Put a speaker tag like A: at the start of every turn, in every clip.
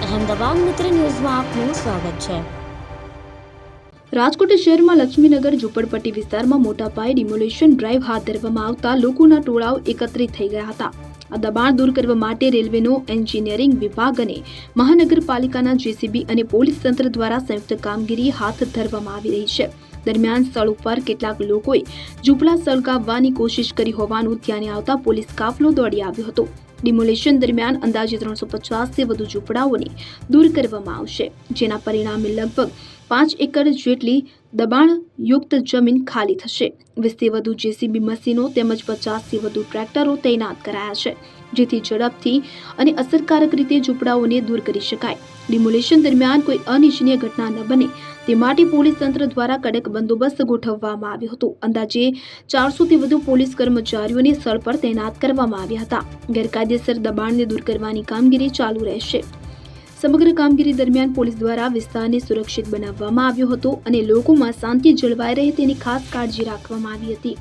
A: અહેમદાબાદ મિત્ર ન્યૂઝમાં આપનું સ્વાગત છે।
B: રાજકોટ શહેરમાં લક્ષ્મીનગર ઝૂંપડપટ્ટી વિસ્તારમાં મોટા પાયે ડિમોલિશન ડ્રાઈવ હાથ ધરવામાં આવતા લોકોના ટોળાઓ એકત્રિત થઈ ગયા હતા। આ દબાણ દૂર કરવા માટે રેલવેનો એન્જિનિયરિંગ વિભાગ અને મહાનગરપાલિકાના જેસીબી અને પોલીસ તંત્ર દ્વારા સંયુક્ત કામગીરી હાથ ધરવામાં આવી રહી છે। દરમિયાન સ્થળ ઉપર કેટલાક લોકોએ ઝૂંપડા સળગાવવાની કોશિશ કરી હોવાનું ધ્યાને આવતા પોલીસ કાફલો દોડી આવ્યો હતો। ડિમોલેશન દરમિયાન અંદાજે 350થી વધુ ઝૂંપડાઓને દૂર કરવામાં આવશે, જેના પરિણામે લગભગ 5 એકર જેટલી દબાણયુક્ત જમીન ખાલી થશે। 20થી વધુ જેસીબી મશીનો તેમજ 50થી વધુ ટ્રેક્ટરો તૈનાત કરાયા છે, જેથી ઝડપથી અને અસરકારક રીતે ઝૂંપડાઓને દૂર કરી શકાય। ડિમોલેશન દરમિયાન કોઈ અનિચ્છનીય ઘટના ન બને તે માટે પોલીસ તંત્ર દ્વારા કડક બંદોબસ્ત ગોઠવવામાં આવ્યો હતો। અંદાજે 400થી વધુ પોલીસ કર્મચારીઓને સ્થળ પર તૈનાત કરવામાં આવ્યા હતા। ગેરકાયદેસર દબાણને દૂર કરવાની કામગીરી ચાલુ રહેશે। સમગ્ર કામગીરી દરમિયાન પોલીસ દ્વારા વિસ્તારને સુરક્ષિત બનાવવામાં આવ્યો હતો અને લોકોમાં શાંતિ જળવાઈ રહે તેની ખાસ કાળજી રાખવામાં આવી હતી।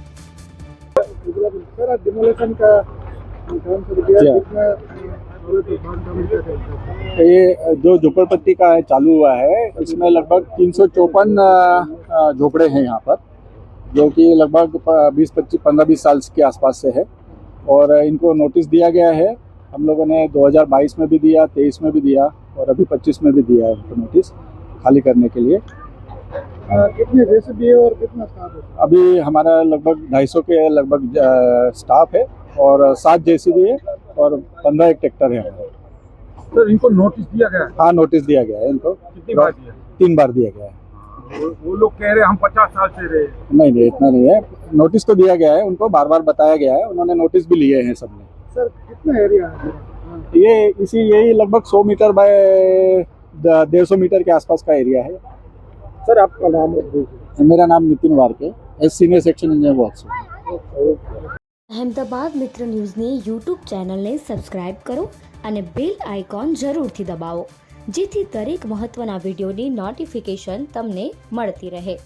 C: ये जो झोपड़पट्टी का चालू हुआ है, इसमें लगभग 354 झोपड़े हैं यहाँ पर, जो कि लगभग 15-20 साल के आसपास से है और इनको नोटिस दिया गया है। हम लोगों ने 2022 में भी दिया, 23 में भी दिया और अभी 25 में भी दिया है उनको नोटिस खाली करने के लिए।
D: कितने जेसीबी और कितना स्टाफ है?
C: अभी हमारा लगभग 250 के लगभग स्टाफ है और 7 जेसीबी है और 15 एक ट्रैक्टर है हमारे।
D: सर, इनको नोटिस दिया गया है?
C: हाँ, नोटिस दिया गया है इनको।
D: कितनी बार दिया?
C: 3 बार दिया गया है।
D: वो लोग कह रहे हैं हम 50 साल से रहे।
C: नहीं, इतना नहीं है। नोटिस तो दिया गया है, उनको बार बार बताया गया है, उन्होंने नोटिस भी लिए हैं सबने।
D: सर, कितना एरिया है?
C: ये यही लगभग 100 मीटर बाय 150 मीटर के आसपास का एरिया है।
D: सर, आपका नाम है?
C: मेरा नाम Nitin Warke, senior section engineer works.
A: Ahmedabad મિત્ર ન્યૂઝની યુટ્યુબ ચેનલને સબસ્ક્રાઇબ કરો અને બેલ આઇકોન જરૂરથી દબાવો, જેથી દરેક મહત્વના વિડીયોની નોટિફિકેશન તમને મળતી રહે।